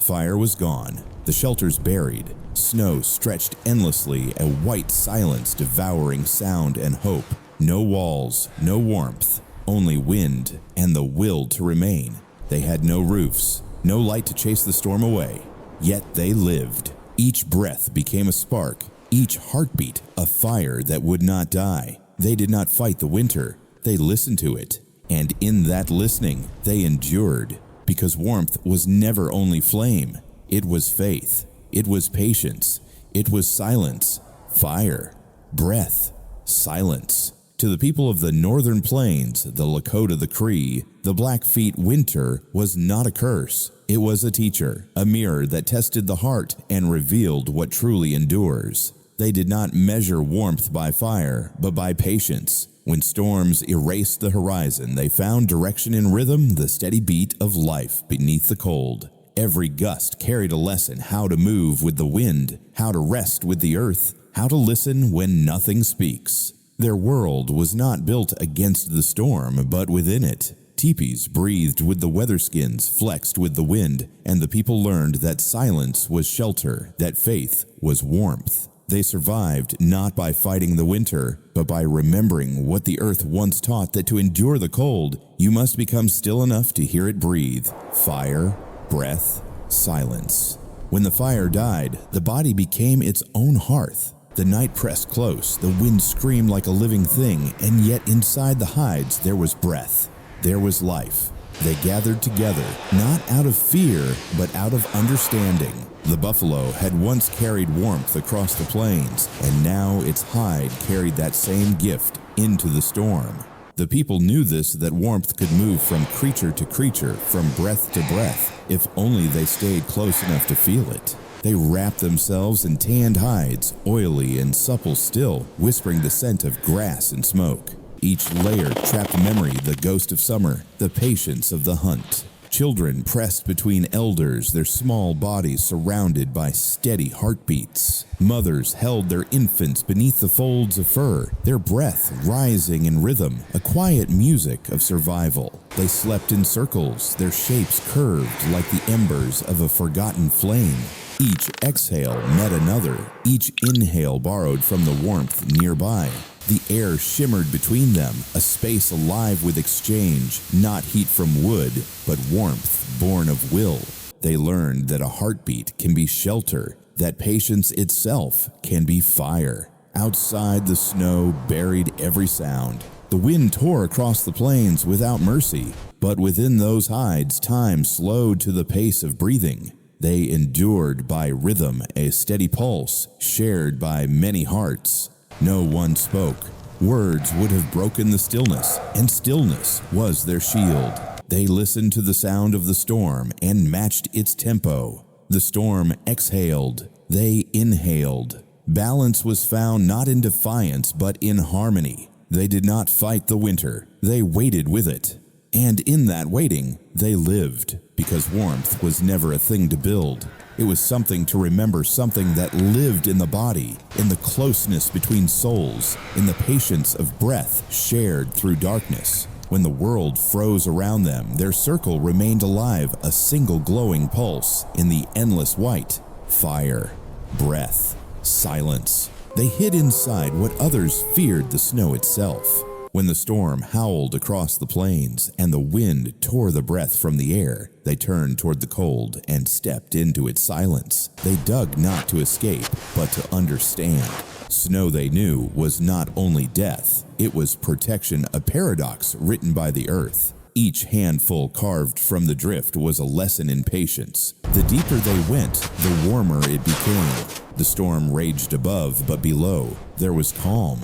Fire was gone, the shelters buried, snow stretched endlessly, a white silence devouring sound and hope. No walls, no warmth, only wind and the will to remain. They had no roofs, no light to chase the storm away, yet they lived. Each breath became a spark, each heartbeat a fire that would not die. They did not fight the winter, they listened to it, and in that listening they endured, because warmth was never only flame, it was faith, it was patience, it was silence, fire, breath, silence. To the people of the northern plains, the Lakota, the Cree, the Blackfeet, winter was not a curse. It was a teacher, a mirror that tested the heart and revealed what truly endures. They did not measure warmth by fire, but by patience. When storms erased the horizon, they found direction in rhythm, the steady beat of life beneath the cold. Every gust carried a lesson: how to move with the wind, how to rest with the earth, how to listen when nothing speaks. Their world was not built against the storm, but within it. Tipis breathed with the weather skins, flexed with the wind, and the people learned that silence was shelter, that faith was warmth. They survived not by fighting the winter, but by remembering what the earth once taught, that to endure the cold, you must become still enough to hear it breathe. Fire, breath, silence. When the fire died, the body became its own hearth. The night pressed close, the wind screamed like a living thing, and yet inside the hides there was breath. There was life. They gathered together, not out of fear, but out of understanding. The buffalo had once carried warmth across the plains, and now its hide carried that same gift into the storm. The people knew this, that warmth could move from creature to creature, from breath to breath, if only they stayed close enough to feel it. They wrapped themselves in tanned hides, oily and supple still, whispering the scent of grass and smoke. Each layer trapped memory, the ghost of summer, the patience of the hunt. Children pressed between elders, their small bodies surrounded by steady heartbeats. Mothers held their infants beneath the folds of fur, their breath rising in rhythm, a quiet music of survival. They slept in circles, their shapes curved like the embers of a forgotten flame. Each exhale met another, each inhale borrowed from the warmth nearby. The air shimmered between them, a space alive with exchange, not heat from wood, but warmth born of will. They learned that a heartbeat can be shelter, that patience itself can be fire. Outside, the snow buried every sound. The wind tore across the plains without mercy, but within those hides, time slowed to the pace of breathing. They endured by rhythm, a steady pulse shared by many hearts. No one spoke. Words would have broken the stillness, and stillness was their shield. They listened to the sound of the storm and matched its tempo. The storm exhaled. They inhaled. Balance was found not in defiance, but in harmony. They did not fight the winter. They waited with it. And in that waiting, they lived, because warmth was never a thing to build. It was something to remember, something that lived in the body, in the closeness between souls, in the patience of breath shared through darkness. When the world froze around them, their circle remained alive, a single glowing pulse in the endless white. Fire, breath, silence. They hid inside what others feared, the snow itself. When the storm howled across the plains and the wind tore the breath from the air, they turned toward the cold and stepped into its silence. They dug not to escape, but to understand. Snow, they knew, was not only death, it was protection, a paradox written by the earth. Each handful carved from the drift was a lesson in patience. The deeper they went, the warmer it became. The storm raged above, but below there was calm.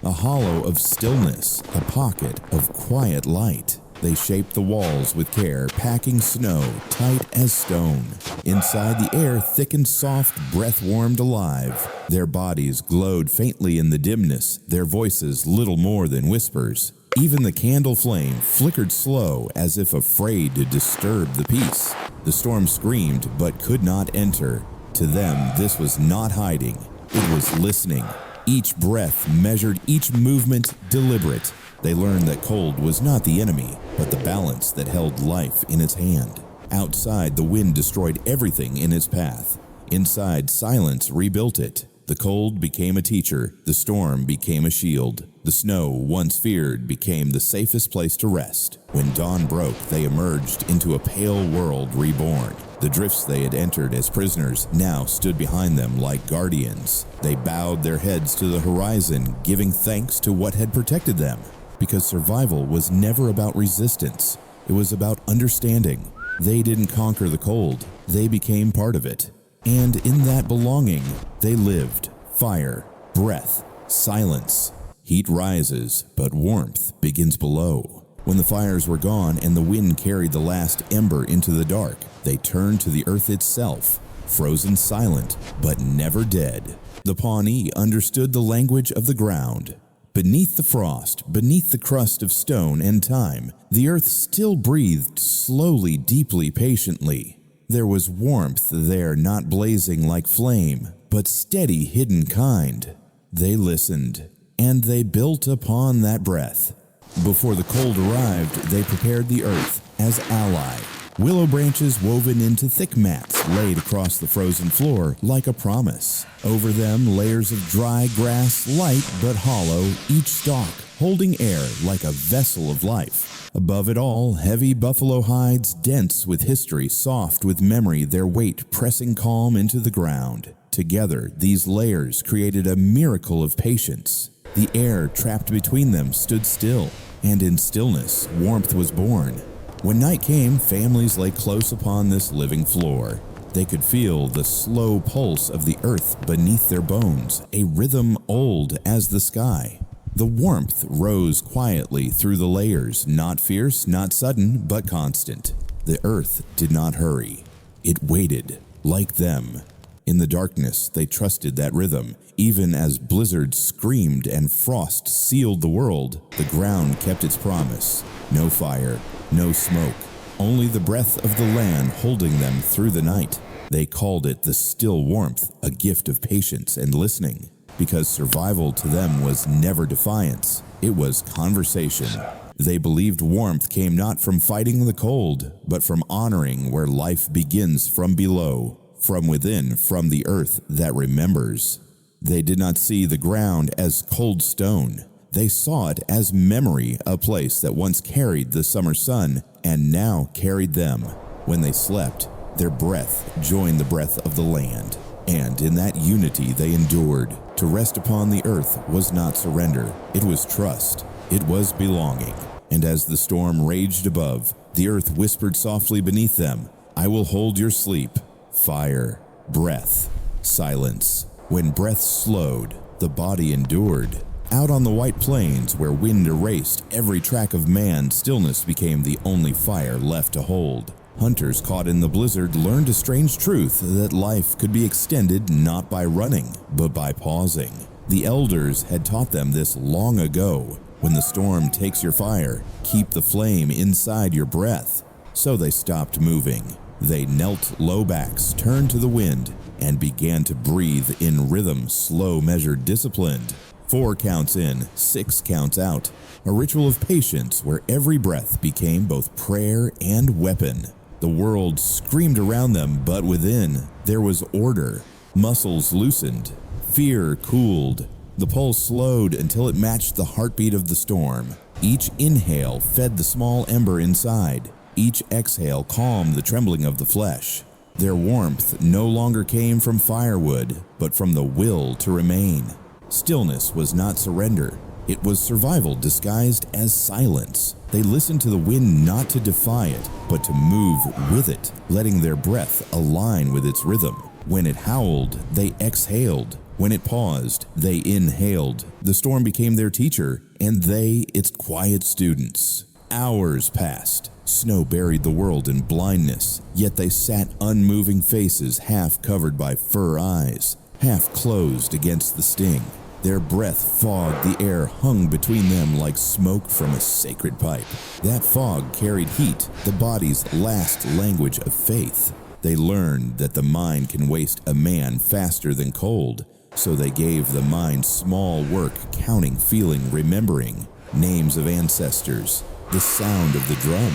A hollow of stillness, a pocket of quiet light. They shaped the walls with care, packing snow tight as stone. Inside, the air thick and soft, breath warmed alive. Their bodies glowed faintly in the dimness, their voices little more than whispers. Even the candle flame flickered slow, as if afraid to disturb the peace. The storm screamed, but could not enter. To them, this was not hiding. It was listening. Each breath measured, each movement deliberate. They learned that cold was not the enemy, but the balance that held life in its hand. Outside, the wind destroyed everything in its path. Inside, silence rebuilt it. The cold became a teacher. The storm became a shield. The snow, once feared, became the safest place to rest. When dawn broke, they emerged into a pale world reborn. The drifts they had entered as prisoners now stood behind them like guardians. They bowed their heads to the horizon, giving thanks to what had protected them. Because survival was never about resistance. It was about understanding. They didn't conquer the cold. They became part of it. And in that belonging, they lived. Fire, breath, silence. Heat rises, but warmth begins below. When the fires were gone and the wind carried the last ember into the dark, they turned to the earth itself, frozen silent, but never dead. The Pawnee understood the language of the ground. Beneath the frost, beneath the crust of stone and time, the earth still breathed slowly, deeply, patiently. There was warmth there, not blazing like flame, but steady, hidden kind. They listened, and they built upon that breath. Before the cold arrived, they prepared the earth as ally. Willow branches woven into thick mats laid across the frozen floor like a promise. Over them, layers of dry grass, light but hollow, each stalk holding air like a vessel of life. Above it all, heavy buffalo hides, dense with history, soft with memory, their weight pressing calm into the ground. Together, these layers created a miracle of patience. The air trapped between them stood still, and in stillness, warmth was born. When night came, families lay close upon this living floor. They could feel the slow pulse of the earth beneath their bones, a rhythm old as the sky. The warmth rose quietly through the layers, not fierce, not sudden, but constant. The earth did not hurry. It waited, like them. In the darkness, they trusted that rhythm. Even as blizzards screamed and frost sealed the world, the ground kept its promise. No fire, no smoke, only the breath of the land holding them through the night. They called it the still warmth, a gift of patience and listening. Because survival to them was never defiance, it was conversation. They believed warmth came not from fighting the cold, but from honoring where life begins from below, from within, from the earth that remembers. They did not see the ground as cold stone. They saw it as memory, a place that once carried the summer sun and now carried them. When they slept, their breath joined the breath of the land. And in that unity they endured. To rest upon the earth was not surrender. It was trust. It was belonging. And as the storm raged above, the earth whispered softly beneath them, "I will hold your sleep." Fire, breath, silence. When breath slowed, the body endured. Out on the white plains where wind erased every track of man, stillness became the only fire left to hold. Hunters caught in the blizzard learned a strange truth that life could be extended not by running, but by pausing. The elders had taught them this long ago. When the storm takes your fire, keep the flame inside your breath. So they stopped moving. They knelt low backs, turned to the wind, and began to breathe in rhythm, slow, measured, disciplined. 4 counts in, 6 counts out. A ritual of patience where every breath became both prayer and weapon. The world screamed around them, but within, there was order. Muscles loosened. Fear cooled. The pulse slowed until it matched the heartbeat of the storm. Each inhale fed the small ember inside. Each exhale calmed the trembling of the flesh. Their warmth no longer came from firewood, but from the will to remain. Stillness was not surrender. It was survival disguised as silence. They listened to the wind not to defy it, but to move with it, letting their breath align with its rhythm. When it howled, they exhaled. When it paused, they inhaled. The storm became their teacher, and they its quiet students. Hours passed. Snow buried the world in blindness, yet they sat unmoving faces half covered by fur eyes, half closed against the sting. Their breath fogged the air hung between them like smoke from a sacred pipe. That fog carried heat, the body's last language of faith. They learned that the mind can waste a man faster than cold, so they gave the mind small work, counting, feeling, remembering, names of ancestors, the sound of the drum,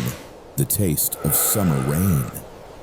the taste of summer rain.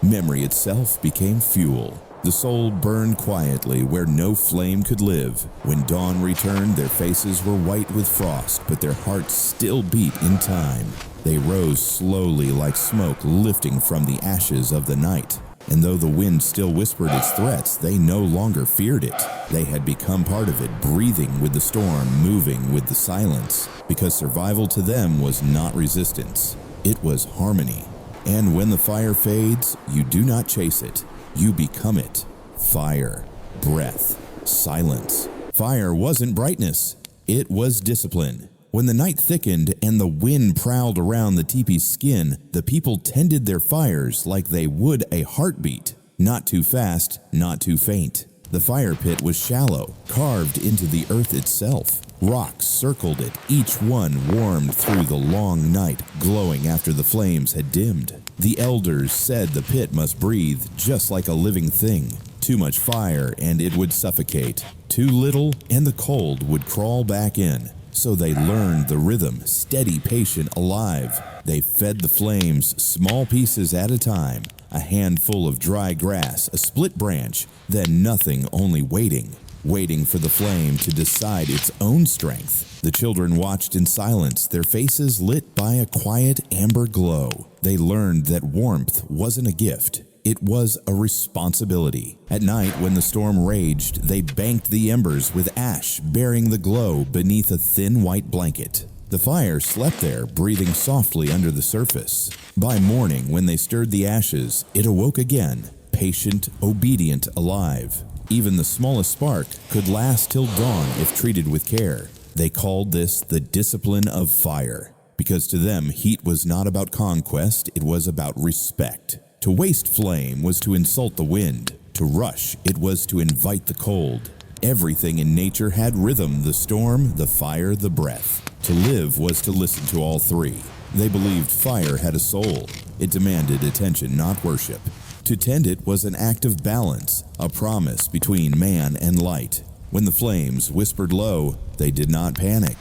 Memory itself became fuel. The soul burned quietly where no flame could live. When dawn returned, their faces were white with frost, but their hearts still beat in time. They rose slowly like smoke lifting from the ashes of the night. And though the wind still whispered its threats, they no longer feared it. They had become part of it, breathing with the storm, moving with the silence, because survival to them was not resistance. It was harmony. And when the fire fades, you do not chase it. You become it. Fire, breath, silence. Fire wasn't brightness. It was discipline. When the night thickened and the wind prowled around the teepee's skin, the people tended their fires like they would a heartbeat. Not too fast, not too faint. The fire pit was shallow, carved into the earth itself. Rocks circled it, each one warmed through the long night, glowing after the flames had dimmed. The elders said the pit must breathe just like a living thing. Too much fire and it would suffocate. Too little and the cold would crawl back in. So they learned the rhythm, steady, patient, alive. They fed the flames small pieces at a time. A handful of dry grass, a split branch, then nothing, only waiting. Waiting for the flame to decide its own strength. The children watched in silence, their faces lit by a quiet amber glow. They learned that warmth wasn't a gift. It was a responsibility. At night, when the storm raged, they banked the embers with ash, burying the glow beneath a thin white blanket. The fire slept there, breathing softly under the surface. By morning, when they stirred the ashes, it awoke again, patient, obedient, alive. Even the smallest spark could last till dawn if treated with care. They called this the discipline of fire, because to them heat was not about conquest, it was about respect. To waste flame was to insult the wind. To rush, it was to invite the cold. Everything in nature had rhythm, the storm, the fire, the breath. To live was to listen to all three. They believed fire had a soul. It demanded attention, not worship. To tend it was an act of balance, a promise between man and light. When the flames whispered low, they did not panic.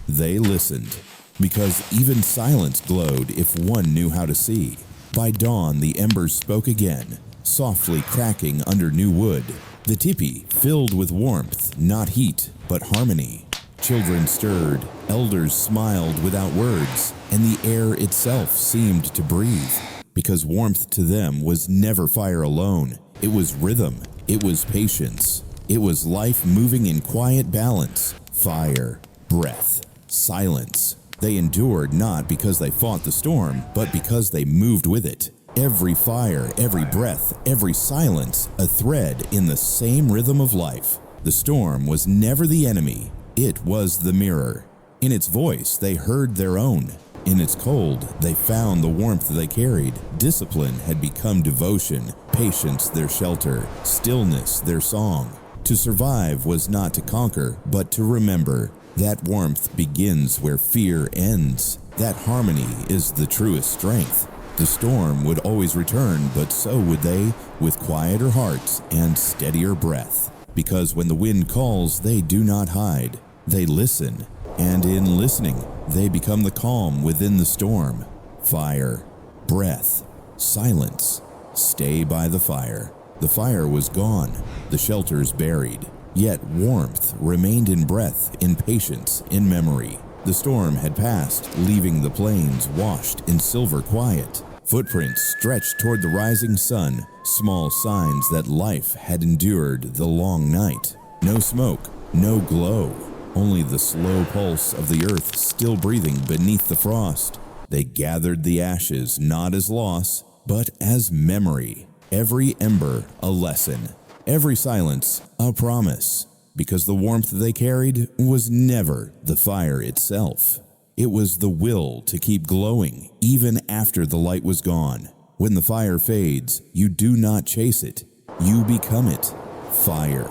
They listened, because even silence glowed if one knew how to see. By dawn, the embers spoke again, softly cracking under new wood. The teepee filled with warmth, not heat, but harmony. Children stirred, elders smiled without words, and the air itself seemed to breathe. Because warmth to them was never fire alone. It was rhythm. It was patience. It was life moving in quiet balance. Fire, breath, silence. They endured not because they fought the storm, but because they moved with it. Every fire, every breath, every silence, a thread in the same rhythm of life. The storm was never the enemy. It was the mirror. In its voice, they heard their own. In its cold, they found the warmth they carried. Discipline had become devotion, patience their shelter, stillness their song. To survive was not to conquer, but to remember. That warmth begins where fear ends. That harmony is the truest strength. The storm would always return, but so would they, with quieter hearts and steadier breath. Because when the wind calls, they do not hide. They listen. And in listening, they become the calm within the storm. Fire, breath, silence. Stay by the fire. The fire was gone, the shelters buried. Yet warmth remained in breath, in patience, in memory. The storm had passed, leaving the plains washed in silver quiet. Footprints stretched toward the rising sun, small signs that life had endured the long night. No smoke, no glow. Only the slow pulse of the earth still breathing beneath the frost. They gathered the ashes not as loss, but as memory. Every ember a lesson, every silence a promise. Because the warmth they carried was never the fire itself. It was the will to keep glowing even after the light was gone. When the fire fades, you do not chase it. You become it. Fire,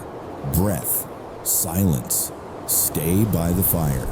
breath, silence. Stay by the fire.